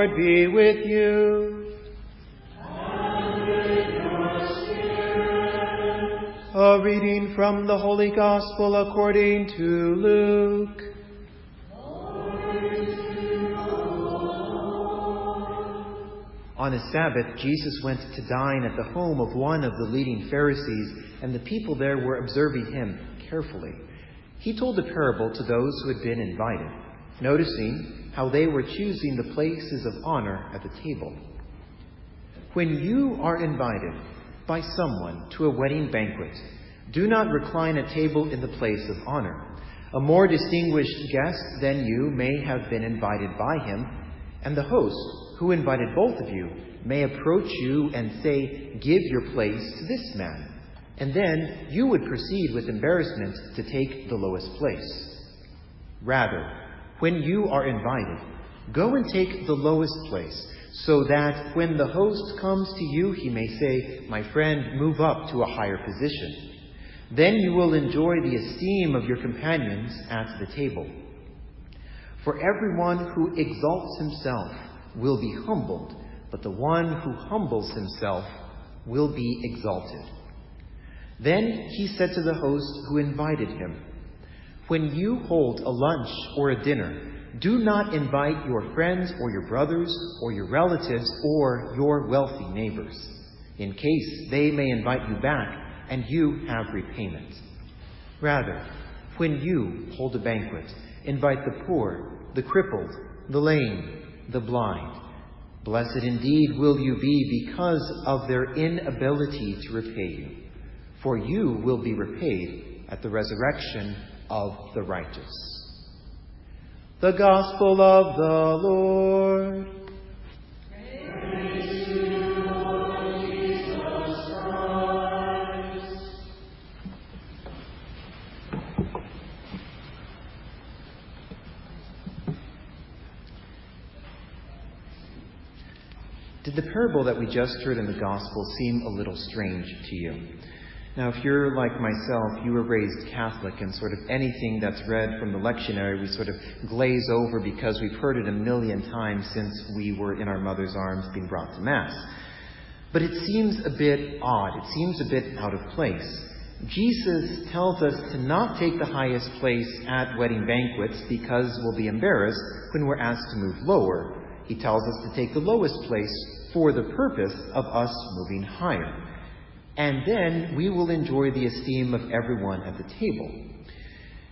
Lord be with you. And with your spirit. A reading from the Holy Gospel according to Luke. Glory to you, Lord. On a Sabbath, Jesus went to dine at the home of one of the leading Pharisees, and the people there were observing him carefully. He told a parable to those who had been invited, noticing how they were choosing the places of honor at the table. When you are invited by someone to a wedding banquet, do not recline at table in the place of honor. A more distinguished guest than you may have been invited by him, and the host, who invited both of you, may approach you and say, "Give your place to this man." And then you would proceed with embarrassment to take the lowest place. Rather, when you are invited, go and take the lowest place, so that when the host comes to you, he may say, "My friend, move up to a higher position." Then you will enjoy the esteem of your companions at the table. For everyone who exalts himself will be humbled, but the one who humbles himself will be exalted. Then he said to the host who invited him, "When you hold a lunch or a dinner, do not invite your friends or your brothers or your relatives or your wealthy neighbors, in case they may invite you back and you have repayment. Rather, when you hold a banquet, invite the poor, the crippled, the lame, the blind. Blessed indeed will you be because of their inability to repay you, for you will be repaid at the resurrection of the righteous." The Gospel of the Lord. Praise to you, Lord Jesus Christ. Did the parable that we just heard in the Gospel seem a little strange to you? Now, if you're like myself, you were raised Catholic, and sort of anything that's read from the lectionary we sort of glaze over because we've heard it a million times since we were in our mother's arms being brought to Mass. But it seems a bit odd. It seems a bit out of place. Jesus tells us to not take the highest place at wedding banquets because we'll be embarrassed when we're asked to move lower. He tells us to take the lowest place for the purpose of us moving higher. And then we will enjoy the esteem of everyone at the table.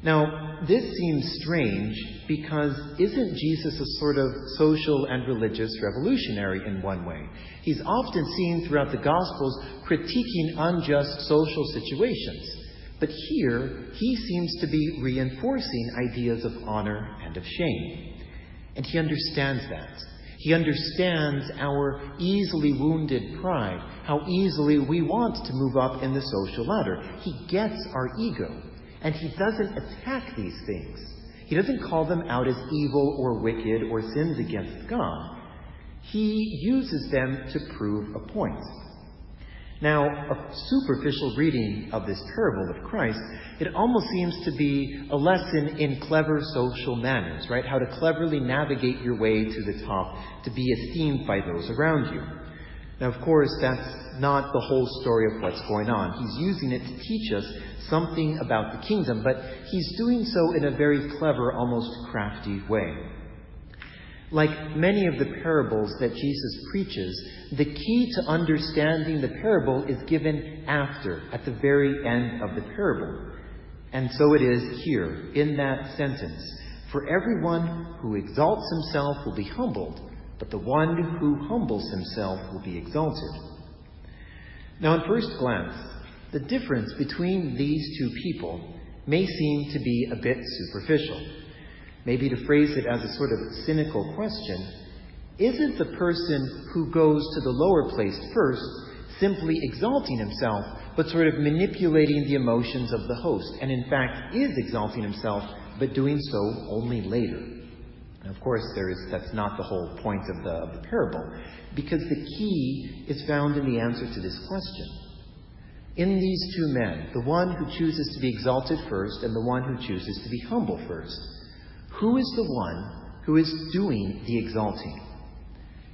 Now, this seems strange because isn't Jesus a sort of social and religious revolutionary in one way? He's often seen throughout the Gospels critiquing unjust social situations. But here, he seems to be reinforcing ideas of honor and of shame. And he understands that. He understands our easily wounded pride, how easily we want to move up in the social ladder. He gets our ego, and he doesn't attack these things. He doesn't call them out as evil or wicked or sins against God. He uses them to prove a point. Now, a superficial reading of this parable of Christ, it almost seems to be a lesson in clever social manners, right? How to cleverly navigate your way to the top to be esteemed by those around you. Now, of course, that's not the whole story of what's going on. He's using it to teach us something about the kingdom, but he's doing so in a very clever, almost crafty way. Like many of the parables that Jesus preaches, the key to understanding the parable is given after, at the very end of the parable. And so it is here, in that sentence. For everyone who exalts himself will be humbled, but the one who humbles himself will be exalted. Now, at first glance, the difference between these two people may seem to be a bit superficial. Maybe to phrase it as a sort of cynical question, isn't the person who goes to the lower place first simply exalting himself, but sort of manipulating the emotions of the host, and in fact is exalting himself, but doing so only later? And of course, that's not the whole point of the parable, because the key is found in the answer to this question. In these two men, the one who chooses to be exalted first and the one who chooses to be humble first, who is the one who is doing the exalting?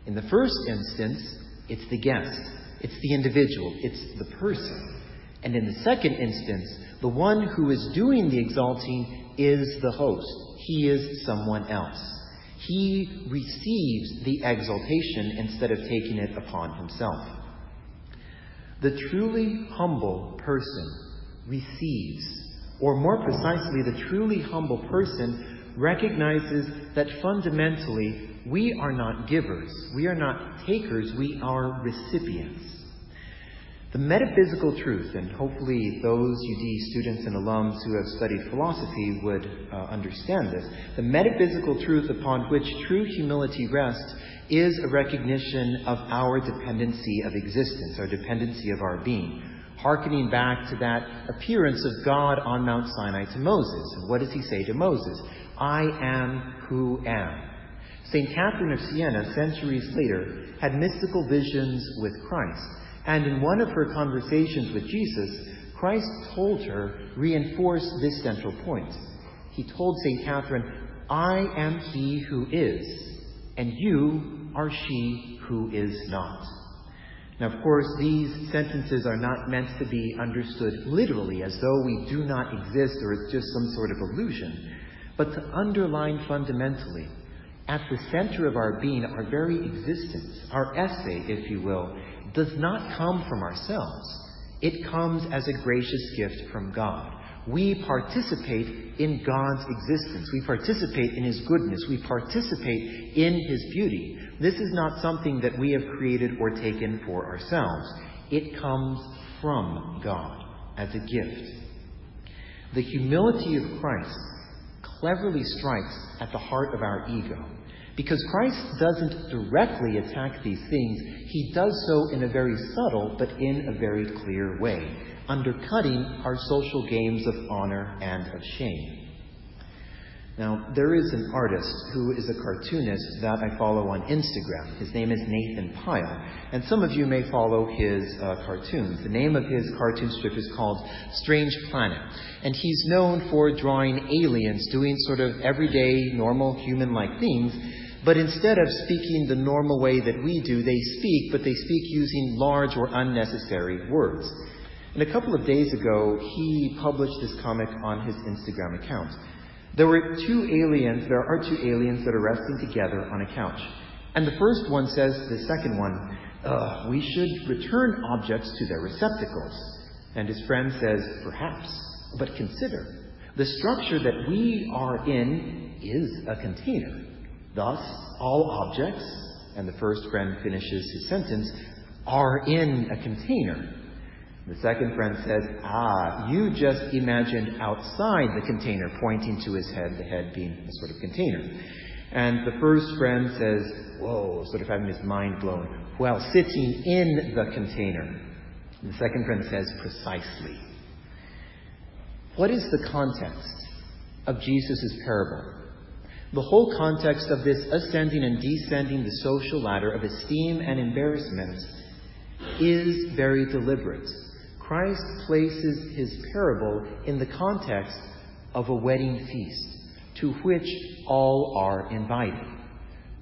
In the first instance, it's the guest, it's the individual, it's the person. And in the second instance, the one who is doing the exalting is the host. He is someone else. He receives the exaltation instead of taking it upon himself. The truly humble person receives, or more precisely, the truly humble person recognizes that fundamentally we are not givers, we are not takers, we are recipients. The metaphysical truth, and hopefully those UD students and alums who have studied philosophy would understand this, the metaphysical truth upon which true humility rests is a recognition of our dependency of existence, our dependency of our being, hearkening back to that appearance of God on Mount Sinai to Moses. And what does he say to Moses? I am who am. St. Catherine of Siena, centuries later, had mystical visions with Christ. And in one of her conversations with Jesus, Christ told her, reinforce this central point. He told St. Catherine, I am he who is, and you are she who is not. Now, of course, these sentences are not meant to be understood literally, as though we do not exist or it's just some sort of illusion, but to underline fundamentally, at the center of our being, our very existence, our essay, if you will, does not come from ourselves. It comes as a gracious gift from God. We participate in God's existence. We participate in His goodness. We participate in His beauty. This is not something that we have created or taken for ourselves. It comes from God as a gift. The humility of Christ cleverly strikes at the heart of our ego. Because Christ doesn't directly attack these things, He does so in a very subtle but in a very clear way, undercutting our social games of honor and of shame. Now, there is an artist who is a cartoonist that I follow on Instagram. His name is Nathan Pyle, and some of you may follow his cartoons. The name of his cartoon strip is called Strange Planet, and he's known for drawing aliens doing sort of everyday, normal, human-like things, but instead of speaking the normal way that we do, they speak, but they speak using large or unnecessary words. And a couple of days ago, he published this comic on his Instagram account. There are two aliens that are resting together on a couch. And the first one says to the second one, we should return objects to their receptacles. And his friend says, perhaps, but consider, the structure that we are in is a container. Thus, all objects, and the first friend finishes his sentence, are in a container. The second friend says, you just imagined outside the container, pointing to his head, the head being a sort of container. And the first friend says, whoa, sort of having his mind blown, well, sitting in the container. And the second friend says, precisely. What is the context of Jesus' parable? The whole context of this ascending and descending the social ladder of esteem and embarrassment is very deliberate. Christ places his parable in the context of a wedding feast to which all are invited.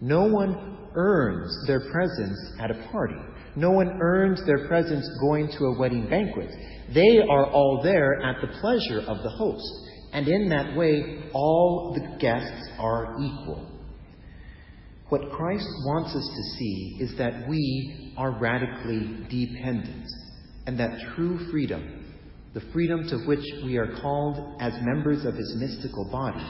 No one earns their presence at a party. No one earns their presence going to a wedding banquet. They are all there at the pleasure of the host. And in that way, all the guests are equal. What Christ wants us to see is that we are radically dependent, and that true freedom, the freedom to which we are called as members of His mystical body,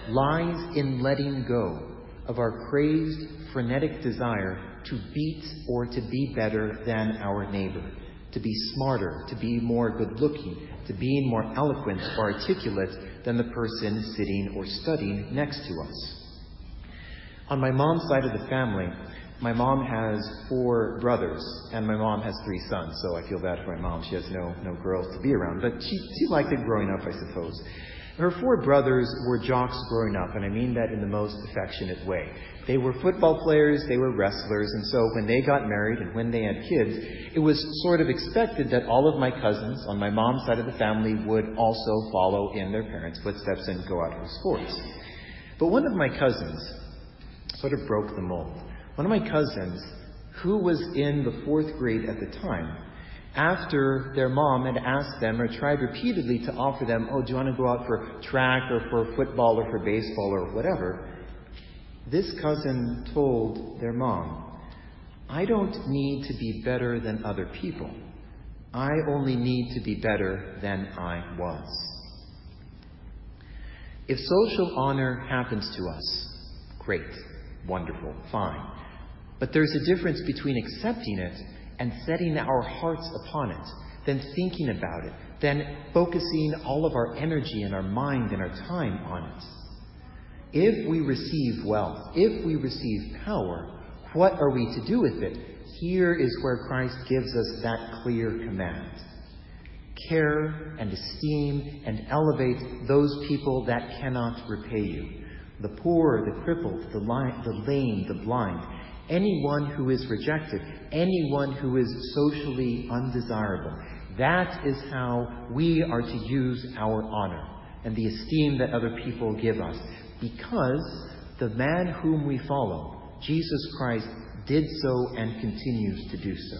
lies in letting go of our crazed, frenetic desire to beat or to be better than our neighbor, to be smarter, to be more good-looking, to be more eloquent or articulate than the person sitting or studying next to us. On my mom's side of the family, my mom has 4 brothers, and my mom has 3 sons, so I feel bad for my mom. She has no girls to be around, but she liked it growing up, I suppose. Her 4 brothers were jocks growing up, and I mean that in the most affectionate way. They were football players, they were wrestlers, and so when they got married and when they had kids, it was sort of expected that all of my cousins on my mom's side of the family would also follow in their parents' footsteps and go out for sports. But one of my cousins sort of broke the mold. One of my cousins, who was in the 4th grade at the time, after their mom had asked them or tried repeatedly to offer them, oh, do you want to go out for track or for football or for baseball or whatever, this cousin told their mom, I don't need to be better than other people. I only need to be better than I was. If social honor happens to us, great, wonderful, fine. But there's a difference between accepting it and setting our hearts upon it, then thinking about it, then focusing all of our energy and our mind and our time on it. If we receive wealth, if we receive power, what are we to do with it? Here is where Christ gives us that clear command. Care and esteem and elevate those people that cannot repay you. The poor, the crippled, the lame, the blind. Anyone who is rejected, anyone who is socially undesirable. That is how we are to use our honor and the esteem that other people give us. Because the man whom we follow, Jesus Christ, did so and continues to do so.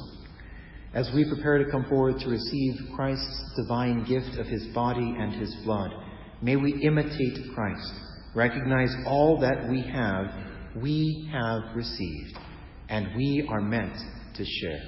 As we prepare to come forward to receive Christ's divine gift of his body and his blood, may we imitate Christ, recognize all that we have received, and we are meant to share.